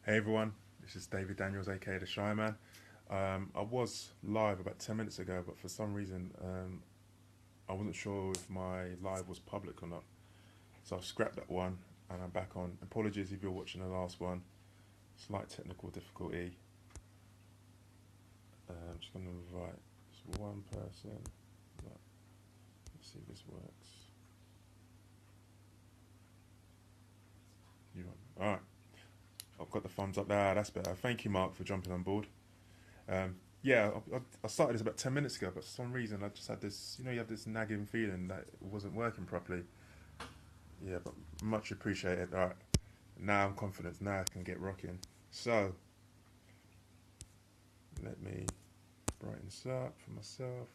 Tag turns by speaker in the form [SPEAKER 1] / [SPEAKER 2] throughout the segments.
[SPEAKER 1] Hey everyone, this is David Daniels, aka The Shy Man. I was live about 10 minutes ago, but for some reason I wasn't sure if my live was public or not. So I've scrapped that one and I'm back on. Apologies if you're watching the last one. Slight technical difficulty. I'm just going to invite just one person. Let's see if this works. Alright, I've got the thumbs up there. That's better. Thank you, Mark, for jumping on board. Um, yeah, I started this about 10 minutes ago, but for some reason I just had this, you have this nagging feeling that it wasn't working properly. Yeah, but much appreciated. All right, now I'm confident. Now I can get rocking. So, let me brighten this up for myself.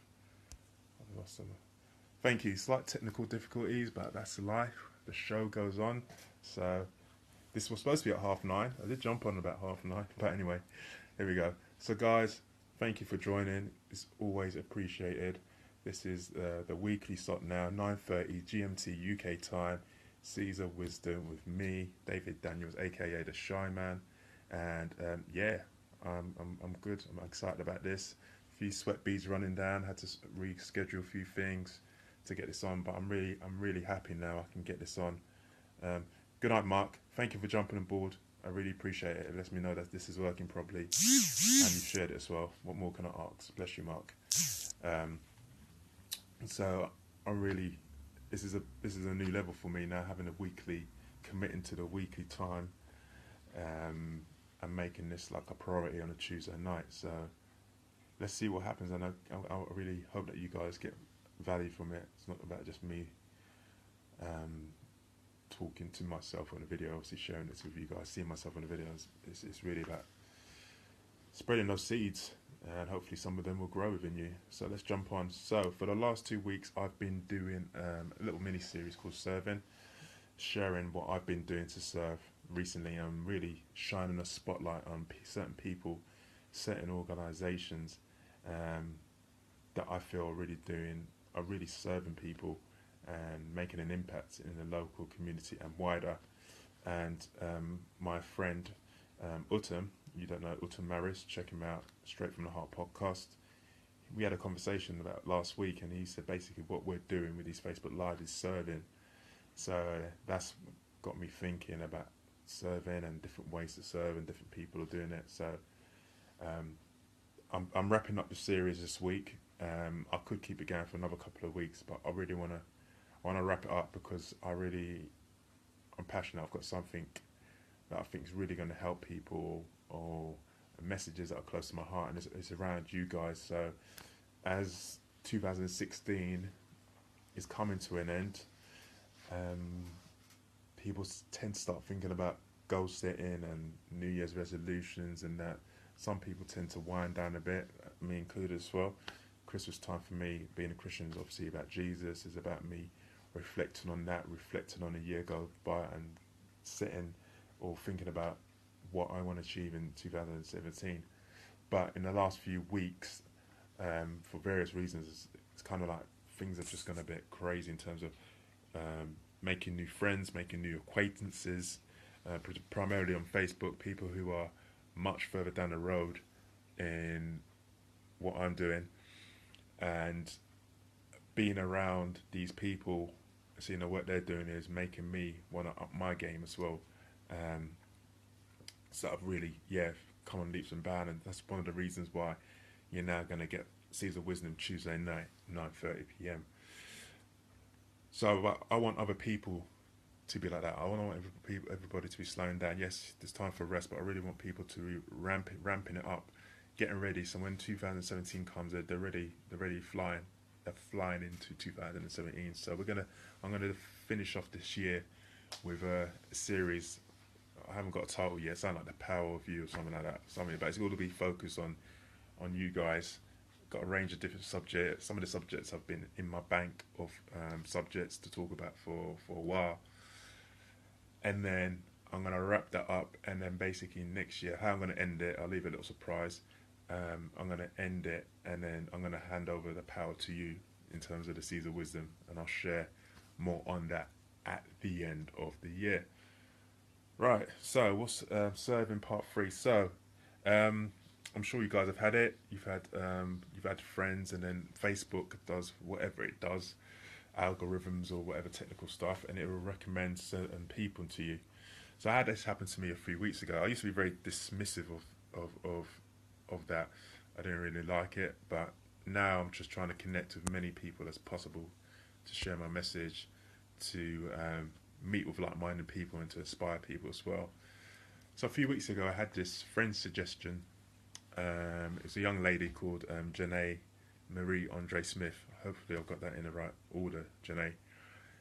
[SPEAKER 1] I've lost some. Thank you. Slight technical difficulties, but that's life. The show goes on. So, this was supposed to be at 9:30. I did jump on about 9:30, but anyway, here we go. So, guys, thank you for joining. It's always appreciated. This is the weekly slot now, 9:30 GMT UK time. Caesar Wisdom with me, David Daniels, aka The Shy Man, and yeah, I'm good. I'm excited about this. A few sweat beads running down. Had to reschedule a few things to get this on, but I'm really happy now. I can get this on. Um, Good night, Mark. Thank you for jumping on board. I really appreciate it. It lets me know that this is working properly, and you shared it as well. What more can I ask? Bless you, Mark. Um, so I really, this is a new level for me now, having a weekly, committing to the weekly time, um, and making this like a priority on a Tuesday night. So let's see what happens, and I really hope that you guys get value from it. It's not about just me um, talking to myself on a video, obviously sharing this with you guys, seeing myself on the videos. It's really about spreading those seeds, and hopefully some of them will grow within you. So let's jump on. So for the last 2 weeks, I've been doing a little mini series called Serving, sharing what I've been doing to serve recently. I'm really shining a spotlight on certain people, certain organisations um, that I feel are really serving people and making an impact in the local community and wider. And my friend Uttam, you don't know Uttam Maris, check him out, Straight from the Heart podcast. We had a conversation about last week, and he said basically what we're doing with these Facebook Live is serving. So that's got me thinking about serving and different ways to serve, and different people are doing it. So um, I'm wrapping up the series this week. I could keep it going for another couple of weeks, but I really want to wrap it up because I'm passionate. I've got something that I think is really going to help people, or messages that are close to my heart, and it's around you guys. So as 2016 is coming to an end, um, people tend to start thinking about goal setting and New Year's resolutions, and that some people tend to wind down a bit, me included as well. Christmas time for me, being a Christian, is obviously about Jesus. Is about me reflecting on that, reflecting on a year go by, and setting or thinking about what I want to achieve in 2017. But in the last few weeks, for various reasons, it's kind of like things have just gone a bit crazy in terms of making new friends, making new acquaintances, primarily on Facebook, people who are much further down the road in what I'm doing, and being around these people, seeing what they're doing is making me want to up my game as well. Um, so I've really, come on leaps and bounds, and that's one of the reasons why you're now going to get Caesar Wisdom Tuesday night, 9:30 p.m. So I want other people to be like that. I want everybody to be slowing down. Yes, there's time for rest, but I really want people to be ramping it up, getting ready. So when 2017 comes, they're ready. They're ready flying. They're flying into 2017. So I'm gonna finish off this year with a series. I haven't got a title yet. It sounds like The Power of You or something like that. Something, but it's going to be focused on you guys. Got a range of different subjects. Some of the subjects have been in my bank of subjects to talk about for a while, and then I'm going to wrap that up. And then basically next year, how I'm going to end it, I'll leave a little surprise. I'm going to end it, and then I'm going to hand over the power to you in terms of the Caesar Wisdom, and I'll share more on that at the end of the year. Right. So what's serving part three? So um, I'm sure you guys have had it. You've had friends, and then Facebook does whatever it does, algorithms or whatever technical stuff, and it will recommend certain people to you. So I had this happen to me a few weeks ago. I used to be very dismissive of of of that. I didn't really like it, but now I'm just trying to connect with many people as possible to share my message, to meet with like-minded people, and to inspire people as well. So a few weeks ago, I had this friend suggestion. It's a young lady called Janae Marie Andre Smith. Hopefully, I've got that in the right order, Janae.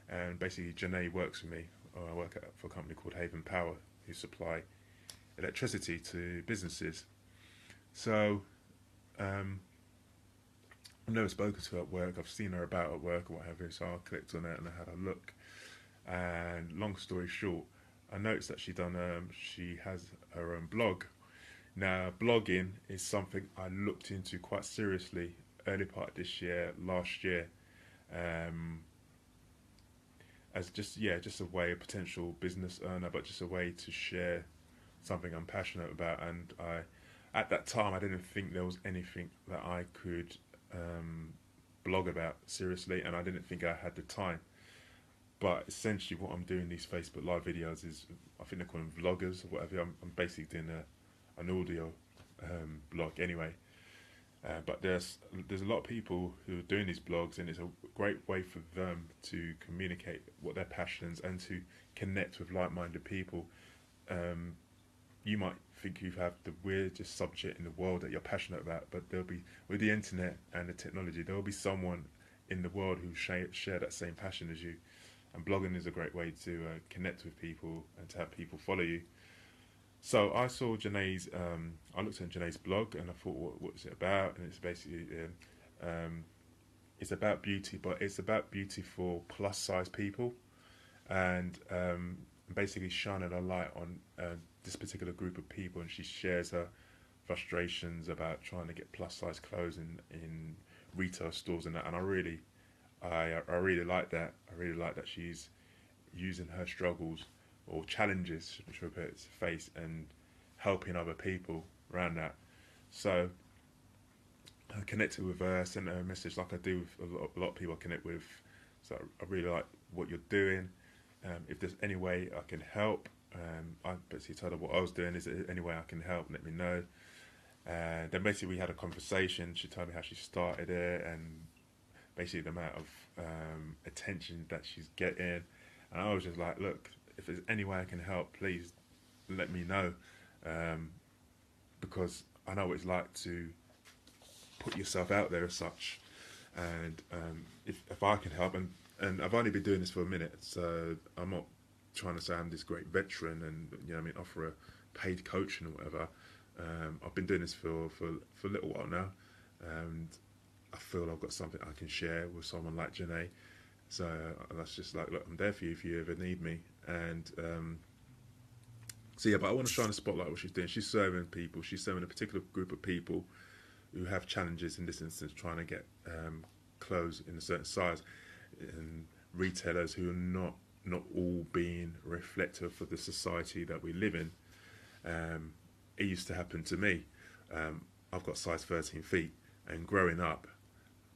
[SPEAKER 1] And basically, Janae works with me. I work for a company called Haven Power, who supply electricity to businesses. So um, I've never spoken to her at work. I've seen her about at work or what have you. So I clicked on it and I had a look. And long story short, I noticed that she has her own blog. Now, blogging is something I looked into quite seriously early part of this year, last year, um, as just a way, a potential business earner, but just a way to share something I'm passionate about. And at that time, I didn't think there was anything that I could blog about seriously, and I didn't think I had the time. But essentially, what I'm doing these Facebook Live videos is, I think they call them vloggers or whatever. I'm basically doing an audio blog anyway. But there's a lot of people who are doing these blogs, and it's a great way for them to communicate what their passions and to connect with like-minded people. Um, you might think you have the weirdest subject in the world that you're passionate about, but there'll be, with the internet and the technology, there will be someone in the world who share that same passion as you. And blogging is a great way to connect with people and to have people follow you. So I saw I looked at Janae's blog and I thought, what's it about? And it's basically, it's about beauty, but it's about beauty for plus size people, and basically shining a light on this particular group of people. And she shares her frustrations about trying to get plus size clothes in retail stores and that. And I really like that. I really like that she's using her struggles or challenges, should I put, to face and helping other people around that. So I connected with her, sent her a message like I do with a lot of people I connect with. So I really like what you're doing. If there's any way I can help, I basically told her what I was doing. Is there any way I can help? Let me know. And then basically we had a conversation. She told me how she started it and basically the amount of attention that she's getting. And I was just like, look, if there's any way I can help, please let me know, because I know what it's like to put yourself out there as such. And if I can help, and I've only been doing this for a minute, so I'm not trying to say I'm this great veteran and offer a paid coaching or whatever. I've been doing this for a little while now, and I feel I've got something I can share with someone like Janae. So that's just like, look, I'm there for you if you ever need me. And so yeah, but I want to shine a spotlight on what she's doing. She's serving people. She's serving a particular group of people who have challenges, in this instance, trying to get clothes in a certain size, and retailers who are not all being reflective of the society that we live in. It used to happen to me. I've got size 13 feet, and growing up,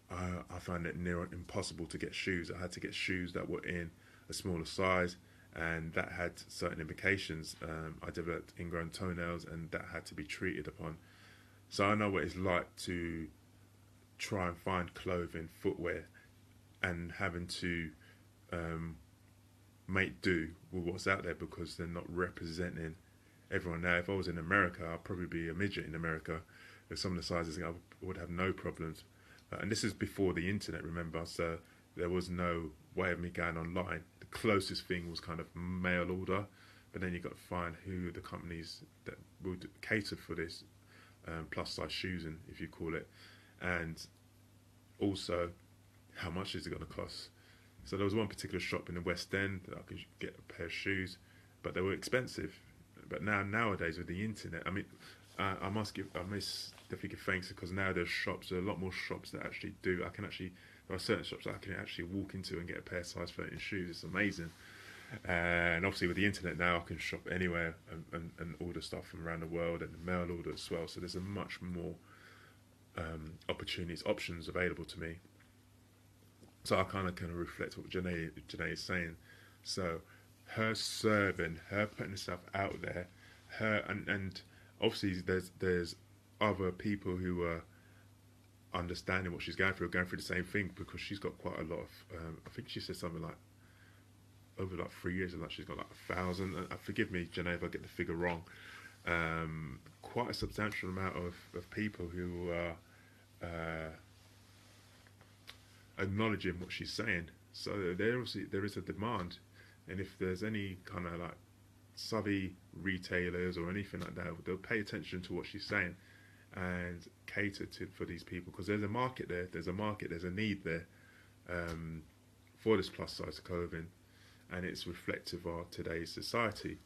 [SPEAKER 1] I found it near impossible to get shoes. I had to get shoes that were in a smaller size, and that had certain implications. I developed ingrown toenails, and that had to be treated upon. So I know what it's like to try and find clothing, footwear, and having to make do with what's out there because they're not representing everyone. Now, if I was in America, I'd probably be a midget in America. With some of the sizes, I would have no problems. And this is before the internet, remember, so there was no way of me going online. The closest thing was kind of mail order, but then you got to find who the companies that would cater for this plus size shoes, if you call it, and also how much is it going to cost. So there was one particular shop in the West End that I could get a pair of shoes, but they were expensive. But nowadays with the internet, I mean, I must definitely give thanks, because now there are a lot more shops that actually do. There are certain shops that I can actually walk into and get a pair of size 13 shoes. It's amazing. And obviously with the internet now, I can shop anywhere and order stuff from around the world and mail order as well. So there's a much more opportunities, options available to me. So I kind of reflect what Janae is saying. So her serving, her putting herself out there, her and obviously there's other people who are understanding what she's going through the same thing because she's got quite a lot of. I think she said something like over like 3 years and like she's got like 1,000. Forgive me, Janae, if I get the figure wrong. Quite a substantial amount of people who are acknowledging what she's saying. So there is a demand, and if there's any kind of like savvy retailers or anything like that, they'll pay attention to what she's saying and cater to for these people because there's a market there. There's a market. There's a need there for this plus size clothing, and it's reflective of today's society.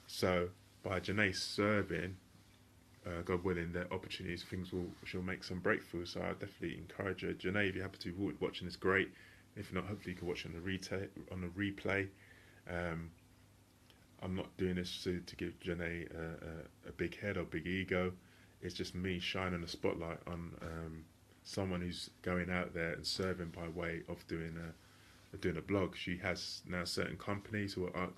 [SPEAKER 1] So by Janae serving, God willing, the opportunities, she'll make some breakthroughs. So I definitely encourage her. Janae, if you're happy to be watching this, great. If not, hopefully you can watch on the replay. I'm not doing this to give Janae a big head or big ego. It's just me shining a spotlight on someone who's going out there and serving by way of doing a blog. She has now certain companies who are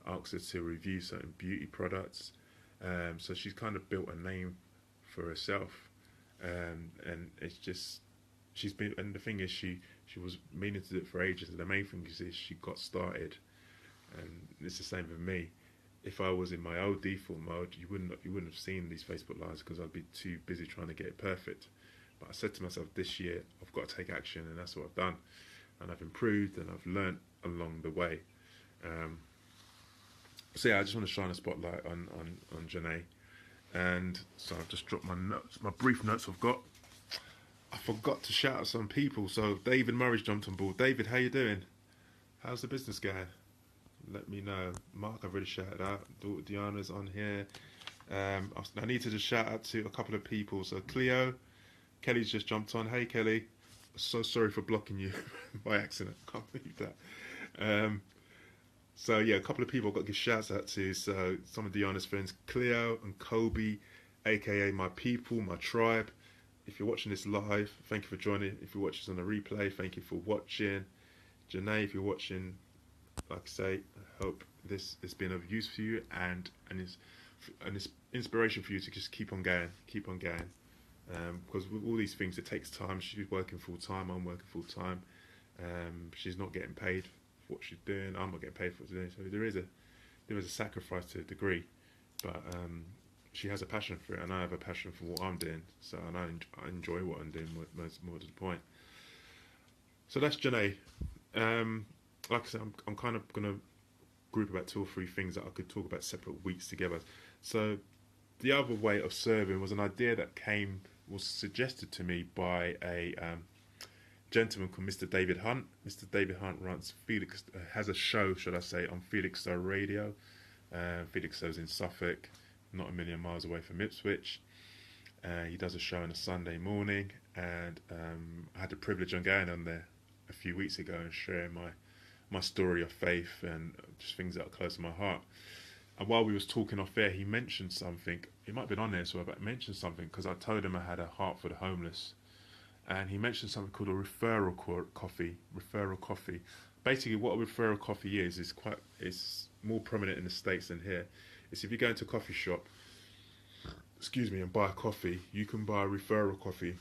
[SPEAKER 1] asked her to review certain beauty products. So she's kind of built a name for herself, and it's just she's been. And the thing is, she was meaning to do it for ages. And the main thing is she got started, and it's the same with me. If I was in my old default mode, you wouldn't have seen these Facebook lives because I'd be too busy trying to get it perfect. But I said to myself, this year I've got to take action, and that's what I've done. And I've improved, and I've learnt along the way. So yeah, I just want to shine a spotlight on Janae. And so I've just dropped my brief notes I've got. I forgot to shout out some people. So David Murray's jumped on board. David, how you doing? How's the business going? Let me know. Mark, I've already shouted out. Daughter Diana's on here. I need to just shout out to a couple of people. So Cleo, Kelly's just jumped on. Hey Kelly, so sorry for blocking you by accident. Can't believe that. So yeah, a couple of people I've got to give shouts out to. So some of Diana's friends, Cleo and Kobe, aka my people, my tribe. If you're watching this live, thank you for joining. If you're watching this on the replay, thank you for watching. Janae, if you're watching, like I say, I hope this has been of use for you and it's inspiration for you to just keep on going. Because with all these things, it takes time. She's working full time. I'm working full time. She's not getting paid for what she's doing. I'm not getting paid for what she's doing. So there is a sacrifice to a degree, but she has a passion for it, and I have a passion for what I'm doing. So and I enjoy what I'm doing more to the point. So that's Janae. Like I said, I'm kind of going to group about 2 or 3 things that I could talk about separate weeks together. So the other way of serving was an idea that was suggested to me by a gentleman called Mr. David Hunt. Mr. David Hunt has a show, should I say, on Felixstowe Radio. Felixstowe's in Suffolk, not a million miles away from Ipswich. He does a show on a Sunday morning, and I had the privilege of going on there a few weeks ago and sharing my story of faith and just things that are close to my heart. And while we was talking off air, he mentioned something. It might have been on there as well, but he mentioned something because I told him I had a heart for the homeless. And he mentioned something called a referral coffee. Referral coffee. Basically, what a referral coffee is more prominent in the States than here. It's if you go into a coffee shop, and buy a coffee, you can buy a referral coffee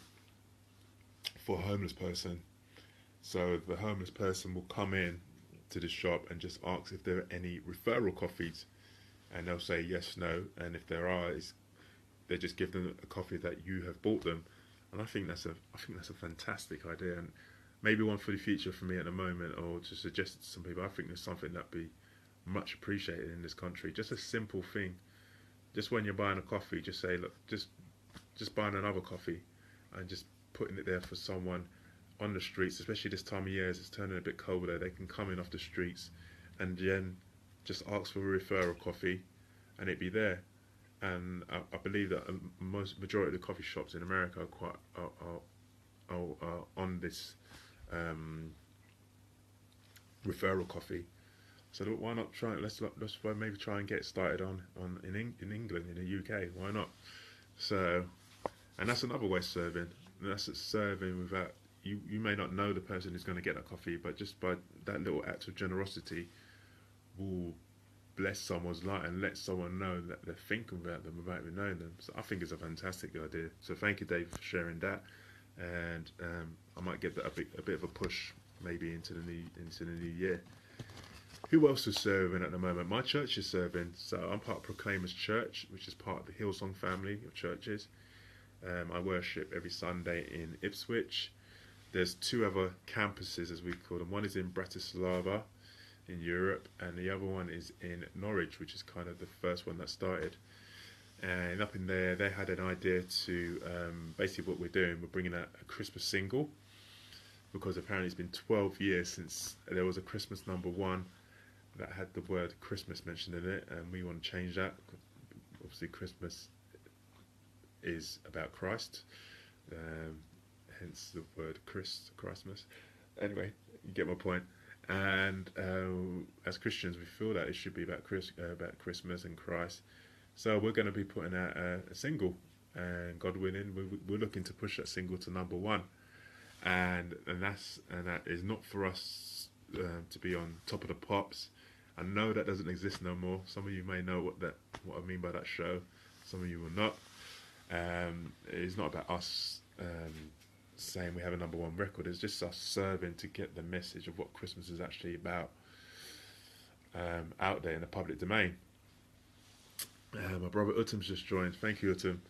[SPEAKER 1] for a homeless person. So the homeless person will come in to the shop and just ask if there are any referral coffees, and they'll say yes, no, and if there are, they just give them a coffee that you have bought them. And I think that's a fantastic idea, and maybe one for the future for me at the moment, or to suggest it to some people. I think there's something that'd be much appreciated in this country. Just a simple thing. Just when you're buying a coffee, just say, look, just buying another coffee, and just putting it there for someone on the streets, especially this time of year as it's turning a bit colder. They can come in off the streets and then just ask for a referral coffee, and it'd be there. And I believe that majority of the coffee shops in America are on this referral coffee. So why not try? Let's maybe try and get started on in England, in the UK. Why not? So, and that's another way of serving. That's serving without you may not know the person who's going to get that coffee, but just by that little act of generosity will bless someone's life and let someone know that they're thinking about them without even knowing them. So I think it's a fantastic idea. So thank you, Dave, for sharing that. And I might give that a bit of a push maybe into the new year. Who else is serving at the moment? My church is serving. So I'm part of Proclaimers Church, which is part of the Hillsong family of churches. I worship every Sunday in Ipswich. There's two other campuses, as we call them. One is in Bratislava in Europe, and the other one is in Norwich, which is kind of the first one that started. And up in there, they had an idea to basically what we're doing. We're bringing out a Christmas single, because apparently it's been 12 years since there was a Christmas #1 that had the word Christmas mentioned in it, and we want to change that. Obviously, Christmas is about Christ, hence the word Christmas. Anyway, you get my point. And as Christians, we feel that it should be about Christmas and Christ. So we're going to be putting out a single, and God willing, we're looking to push that single to #1, and that is not for us to be on Top of the Pops. I know that doesn't exist no more. Some of you may know what I mean by that show. Some of you will not. It's not about us saying we have a #1 record. It's just us serving to get the message of what Christmas is actually about out there in the public domain. My brother Utum's just joined. Thank you, Utum.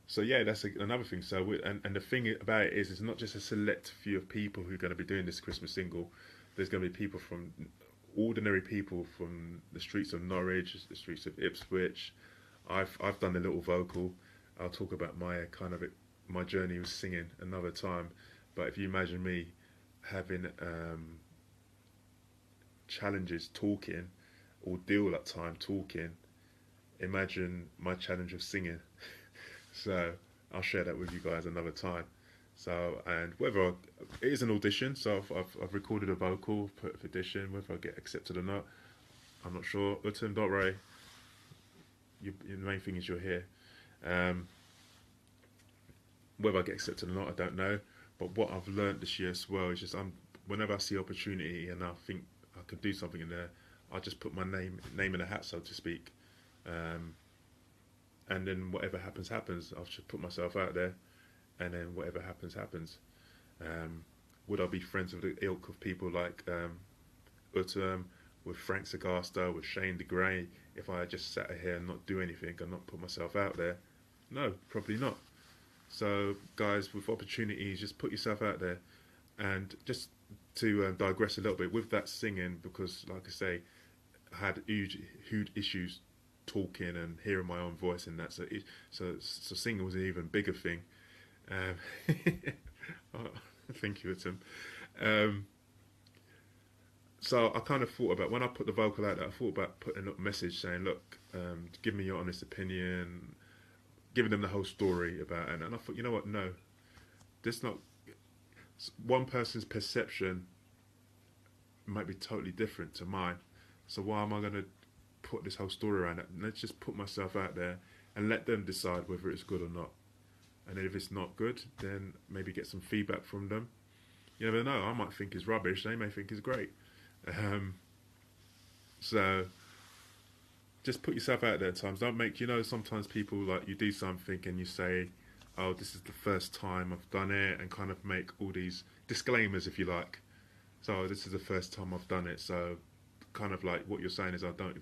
[SPEAKER 1] So yeah, that's another thing. So and the thing about it is, it's not just a select few of people who are going to be doing this Christmas single. There's going to be people from ordinary people from the streets of Norwich, the streets of Ipswich. I've done a little vocal. I'll talk about my journey with singing another time. But if you imagine me having challenges talking, or deal at time talking, imagine my challenge of singing. So I'll share that with you guys another time. So, and whether it is an audition, so I've recorded a vocal, put for audition. Whether I get accepted or not, I'm not sure. Utum, don't worry. The main thing is you're here. Whether I get accepted or not, I don't know. But what I've learned this year as well is just whenever I see opportunity and I think I could do something in there, I just put my name in a hat, so to speak. And then whatever happens. I'll just put myself out there, and then whatever happens. Would I be friends with the ilk of people like Utum, with Frank Sagasta, with Shane DeGray, if I just sat here and not do anything and not put myself out there? No, probably not. So guys, with opportunities, just put yourself out there. And just to digress a little bit with that singing, because like I say, I had huge issues talking and hearing my own voice in that. So singing was an even bigger thing. Thank you, Tim. So I kind of thought about, when I put the vocal out there, I thought about putting up a message saying, look, give me your honest opinion, giving them the whole story about it. And I thought, you know what, no, this not one person's perception might be totally different to mine. So why am I going to put this whole story around it? Let's just put myself out there and let them decide whether it's good or not. And then if it's not good, then maybe get some feedback from them. You never know, I might think it's rubbish, they may think it's great. So just put yourself out there at times. Don't make, sometimes people, like, you do something and you say, oh, this is the first time I've done it, and kind of make all these disclaimers, if you like. So this is the first time I've done it, so kind of like what you're saying is, I don't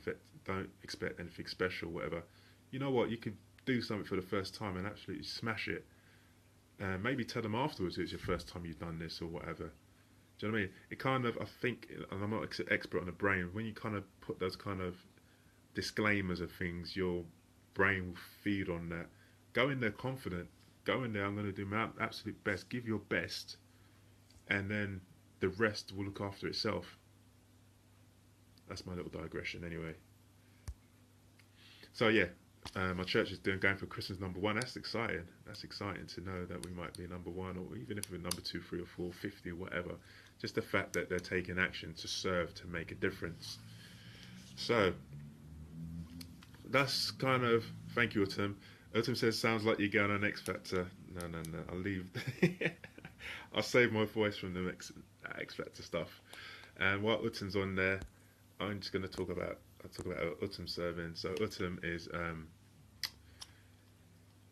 [SPEAKER 1] expect anything special, whatever. You know what, you could do something for the first time and absolutely smash it, and maybe tell them afterwards it's your first time you've done this or whatever. Do you know what I mean? It kind of, I think, and I'm not an expert on the brain, when you kind of put those kind of disclaimers of things, your brain will feed on that. Go in there confident. Go in there, I'm going to do my absolute best. Give your best, and then the rest will look after itself. That's my little digression anyway. So yeah, My church is going for Christmas #1. That's exciting. That's exciting to know that we might be #1, or even if we're #2, 3, or 4, 50, or whatever. Just the fact that they're taking action to serve, to make a difference. So that's kind of, thank you, Autumn. Autumn says, sounds like you're going on X Factor. No. I'll leave. I'll save my voice from the X Factor stuff. And while Autumn's on there, I'm just going to talk about Autumn serving. So Autumn is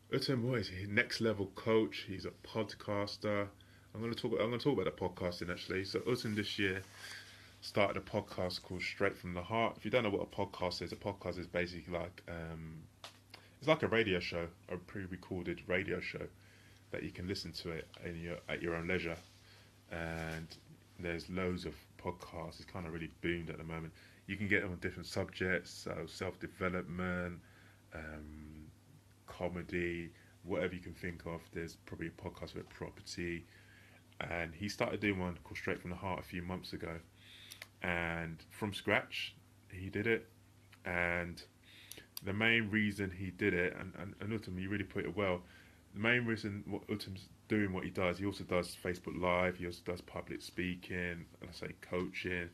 [SPEAKER 1] what is he? Next level coach. He's a podcaster. I'm going to talk about the podcasting actually. So Autumn this year started a podcast called Straight from the Heart. If you don't know what a podcast is basically like it's like a radio show, a pre-recorded radio show that you can listen to it at your own leisure. And there's loads of podcasts. It's kind of really boomed at the moment. You can get on different subjects, so self-development, comedy, whatever you can think of. There's probably a podcast about property. And he started doing one called Straight from the Heart a few months ago. And from scratch, he did it. And the main reason he did it, and Autumn, you really put it well, the main reason what Autumn's doing what he does, he also does Facebook Live, he also does public speaking, and I say coaching.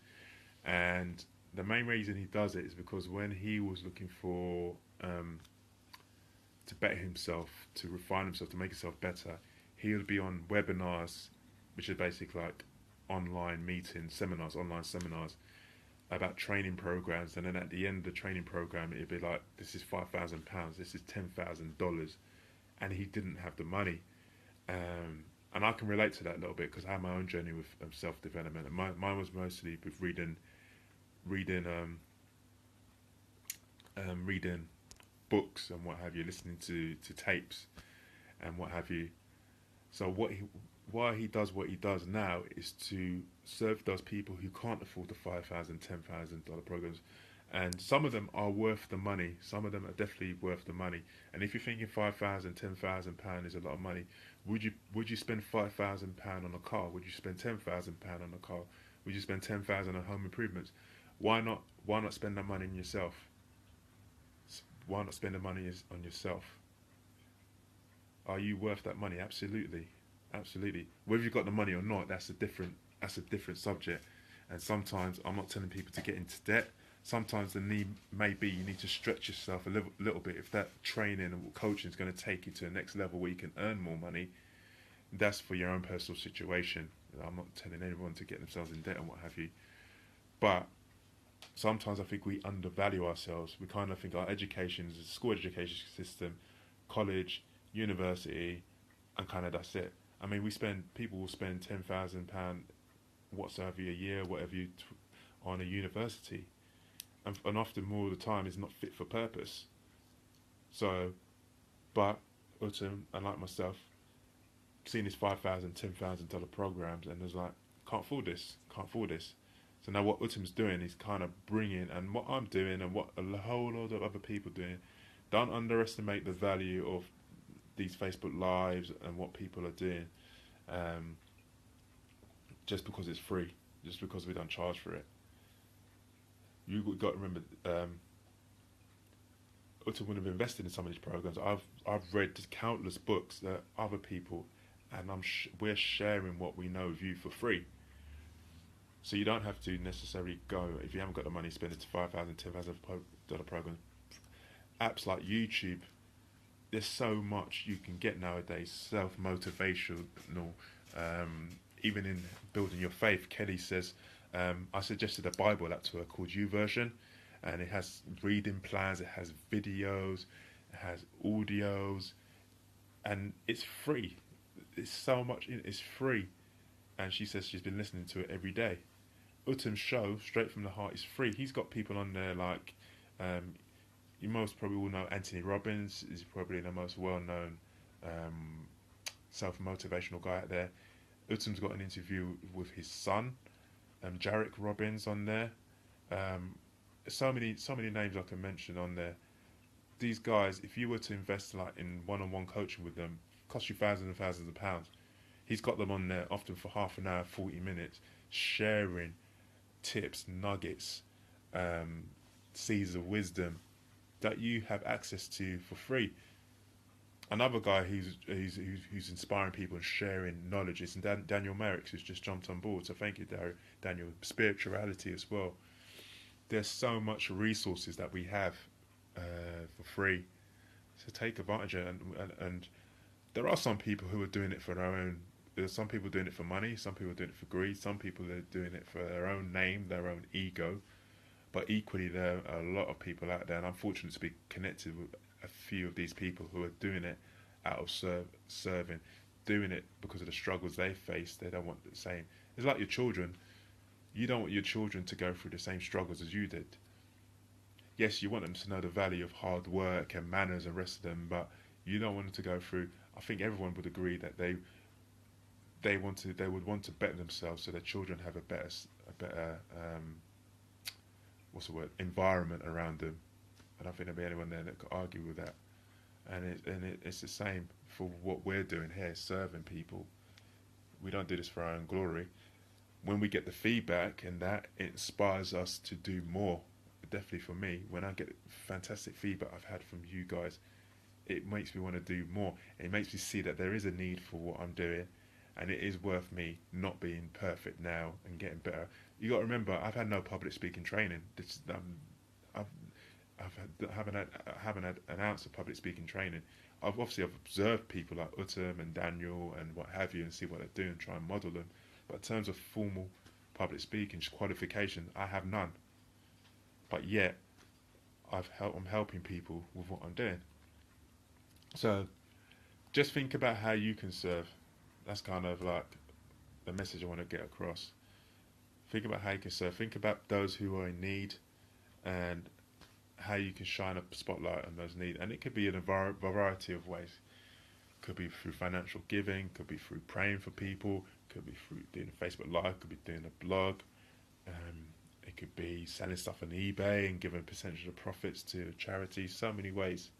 [SPEAKER 1] And the main reason he does it is because when he was looking for to better himself, to refine himself, to make himself better, he would be on webinars, which are basically like online meetings, online seminars about training programs. And then at the end of the training program, it'd be like, this is £5,000, this is $10,000, and he didn't have the money. And I can relate to that a little bit because I had my own journey with self-development, and mine was mostly with reading books and what have you, listening to tapes and what have you. So why he does what he does now is to serve those people who can't afford the $5,000, $10,000 programs. And some of them are worth the money. Some of them are definitely worth the money. And if you're thinking £5,000, £10,000 is a lot of money, would you spend £5,000 on a car? Would you spend £10,000 on a car? Would you spend £10,000 on home improvements? Why not spend that money on yourself? Why not spend the money on yourself? Are you worth that money? Absolutely. Whether you've got the money or not, that's a different subject. And sometimes I'm not telling people to get into debt. Sometimes the need may be you need to stretch yourself a little bit. If that training and coaching is going to take you to the next level where you can earn more money, that's for your own personal situation. I'm not telling anyone to get themselves in debt and what have you. But sometimes I think we undervalue ourselves. We kind of think our education is a school education system, college, university, and kind of that's it. I mean, people will spend £10,000 whatsoever a year, whatever on a university, and often more of the time is not fit for purpose. So, but Autumn, and like myself, seen these $5,000, $10,000 programs, and was like, can't afford this. So now what Autumn's doing is kind of bringing, and what I'm doing, and what a whole lot of other people doing. Don't underestimate the value of these Facebook Lives and what people are doing, just because it's free, just because we don't charge for it. You've got to remember, Autumn would have invested in some of these programs. I've read countless books that other people, and we're sharing what we know with you for free. So you don't have to necessarily go, if you haven't got the money, spend it to $5,000, $10,000 program. Apps like YouTube, there's so much you can get nowadays, self-motivational, even in building your faith. Kelly says, I suggested a Bible app to her called YouVersion, and it has reading plans, it has videos, it has audios, and it's free. It's so much, it's free. And she says she's been listening to it every day. Autumn's show, Straight from the Heart, is free. He's got people on there like, you most probably will know Anthony Robbins is probably the most well-known self-motivational guy out there. Autumn's got an interview with his son, Jarek Robbins, on there. So many names I can mention on there. These guys, if you were to invest like in one-on-one coaching with them, cost you thousands and thousands of pounds. He's got them on there often for half an hour, 40 minutes, sharing tips, nuggets, seeds of wisdom, that you have access to for free. Another guy who's inspiring people and sharing knowledge is Daniel Merrick, who's just jumped on board. So thank you, Daniel. Spirituality as well. There's so much resources that we have for free. So take advantage of it. And there are some people who are doing it for their own. There's some people doing it for money. Some people are doing it for greed. Some people are doing it for their own name, their own ego. But equally, there are a lot of people out there, and I'm fortunate to be connected with a few of these people who are doing it out of serving, doing it because of the struggles they face. They don't want the same. It's like your children. You don't want your children to go through the same struggles as you did. Yes, you want them to know the value of hard work and manners and the rest of them, but you don't want them to go through. I think everyone would agree that they would want to better themselves so their children have a better what's the word, environment around them. I don't think there'll be anyone there that could argue with that. It's the same for what we're doing here, serving people. We don't do this for our own glory. When we get the feedback and that, it inspires us to do more. Definitely for me, when I get fantastic feedback I've had from you guys, it makes me want to do more. It makes me see that there is a need for what I'm doing, and it is worth me not being perfect now and getting better. You got to remember, I've had no public speaking training. I've haven't had an ounce of public speaking training. I've observed people like Uttam and Daniel and what have you, and see what they're doing, try and model them. But in terms of formal public speaking qualification, I have none. But yet, I'm helping people with what I'm doing. So, just think about how you can serve. That's kind of like the message I want to get across. Think about how you can serve. Think about those who are in need, and how you can shine a spotlight on those needs. And it could be in a variety of ways. Could be through financial giving. Could be through praying for people. Could be through doing a Facebook Live. Could be doing a blog. It could be selling stuff on eBay and giving a percentage of profits to charities. So many ways.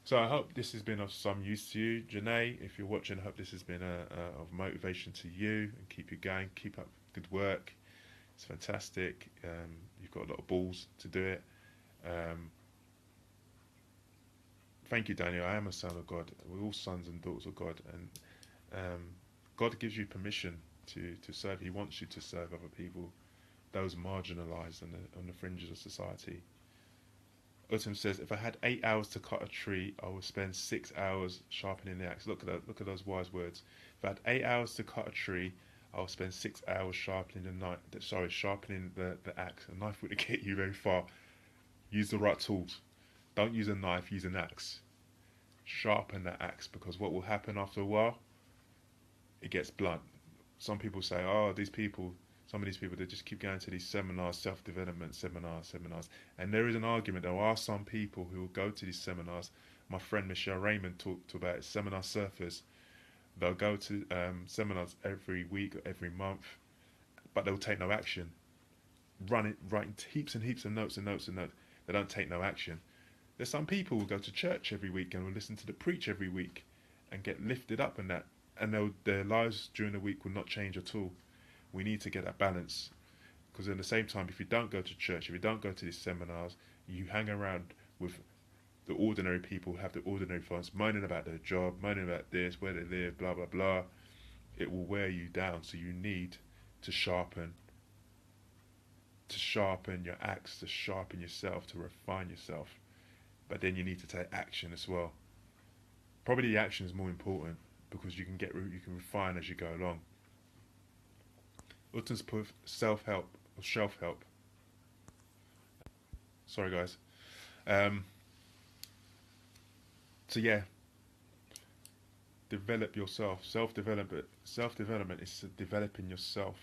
[SPEAKER 1] So I hope this has been of some use to you. Janae, if you're watching, I hope this has been of motivation to you and keep you going. Keep up good work. It's fantastic. You've got a lot of balls to do it. Thank you, Daniel. I am a son of God. We're all sons and daughters of God. And God gives you permission to serve. He wants you to serve other people, those marginalised on the fringes of society. Uttam says, if I had 8 hours to cut a tree, I would spend 6 hours sharpening the axe. Look at those wise words. If I had 8 hours to cut a tree, I would spend 6 hours sharpening the axe. A knife wouldn't get you very far. Use the right tools. Don't use a knife, use an axe. Sharpen that axe, because what will happen after a while, it gets blunt. Some people say, some of these people, they just keep going to these seminars, self-development seminars. And there is an argument. There are some people who will go to these seminars. My friend Michelle Raymond talked about it, seminar surfers. They'll go to seminars every week or every month, but they'll take no action. Writing heaps and heaps of notes. They don't take no action. There's some people who go to church every week and will listen to the preach every week and get lifted up in that. And their lives during the week will not change at all. We need to get that balance, because at the same time, if you don't go to church, if you don't go to these seminars, you hang around with the ordinary people who have the ordinary thoughts, moaning about their job, moaning about this, where they live, blah blah blah. It will wear you down. So you need to sharpen your axe, to sharpen yourself, to refine yourself. But then you need to take action as well. Probably the action is more important, because you can refine as you go along. Uttam's put self-help or shelf-help. Sorry, guys. So yeah, develop yourself. Self-development is developing yourself.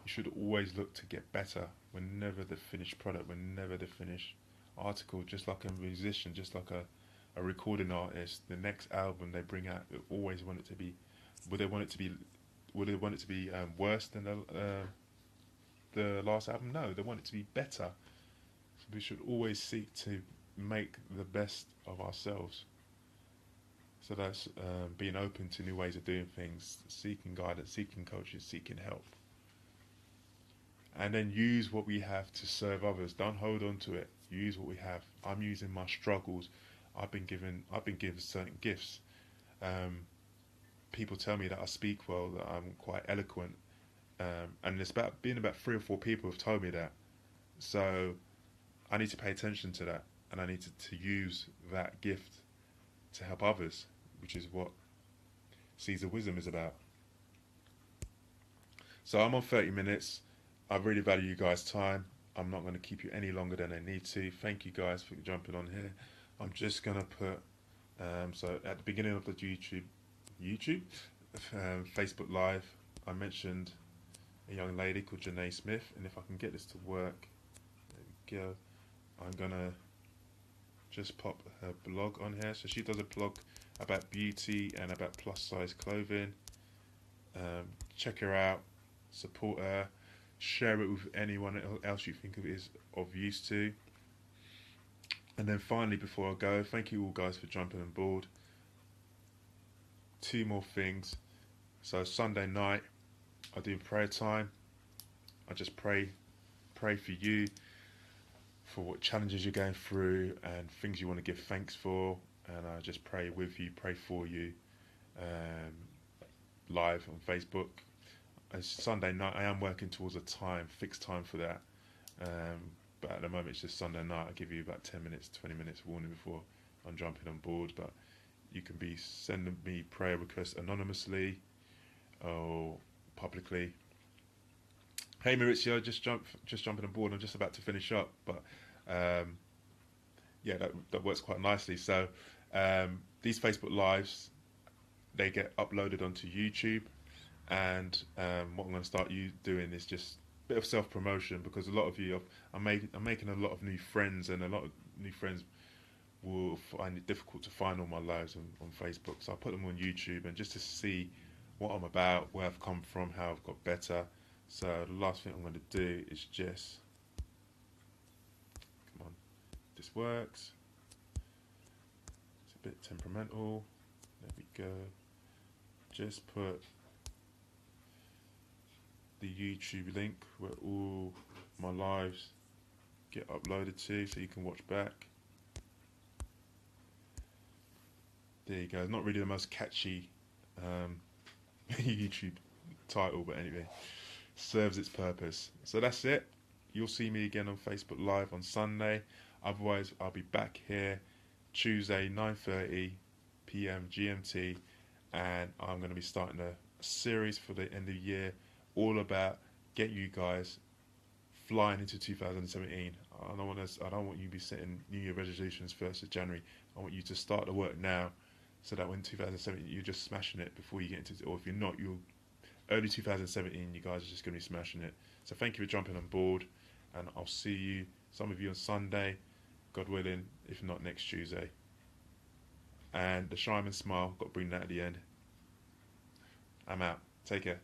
[SPEAKER 1] You should always look to get better. We're never the finished product. We're never the finished article. Just like a musician, just like a recording artist, the next album they bring out, they always want it to be. Would they want it to be worse than the last album? No, they want it to be better. So we should always seek to make the best of ourselves. So that's being open to new ways of doing things, seeking guidance, seeking coaches, seeking help. And then use what we have to serve others. Don't hold on to it. use what we have. I'm using my struggles. I've been given certain gifts. Um, People tell me that I speak well, that I'm quite eloquent, and it's about 3 or 4 people have told me that. So I need to pay attention to that, and I need to use that gift to help others, which is what Caesar Wisdom is about. So I'm on 30 minutes. I really value you guys' time. I'm not going to keep you any longer than I need to. Thank you guys for jumping on here. I'm just going to put, so at the beginning of the YouTube, Facebook Live, I mentioned a young lady called Janae Smith, and if I can get this to work, there we go. I'm going to just pop her blog on here. So she does a blog about beauty and about plus size clothing. Check her out, support her, share it with anyone else you think is of use to. And then finally, before I go, thank you all guys for jumping on board. 2 more things. So Sunday night, I do prayer time. I just pray for you, for what challenges you're going through and things you want to give thanks for. And I just pray with you, pray for you, live on Facebook. It's Sunday night. I am working towards a fixed time for that. But at the moment it's just Sunday night. I'll give you about 10 minutes, 20 minutes warning before I'm jumping on board. But you can be sending me prayer requests anonymously or publicly. Hey Maurizio, just jumping on board. I'm just about to finish up, but yeah, that works quite nicely. So these Facebook Lives, they get uploaded onto YouTube, and what I'm going to start doing is just a bit of self-promotion, because a lot of you, I'm making a lot of new friends, and a lot of new friends will find it difficult to find all my lives on Facebook. So I put them on YouTube, and just to see what I'm about, where I've come from, how I've got better. So the last thing I'm going to do is just, come on, this works. It's a bit temperamental. There we go. Just put the YouTube link where all my lives get uploaded to, so you can watch back. There you go. It's not really the most catchy YouTube title, but anyway, serves its purpose. So that's it. You'll see me again on Facebook Live on Sunday. Otherwise, I'll be back here Tuesday 9:30 p.m. GMT, and I'm going to be starting a series for the end of the year, all about get you guys flying into 2017. I don't want you to be setting New Year resolutions 1st of January. I want you to start the work now, so that when 2017 you're just smashing it before you get into it. Or if you're not, you'll early 2017 you guys are just going to be smashing it. So thank you for jumping on board, and I'll see you, some of you, on Sunday, God willing, if not next Tuesday. And the Shyman Smile, got to bring that at the end. I'm out. Take care.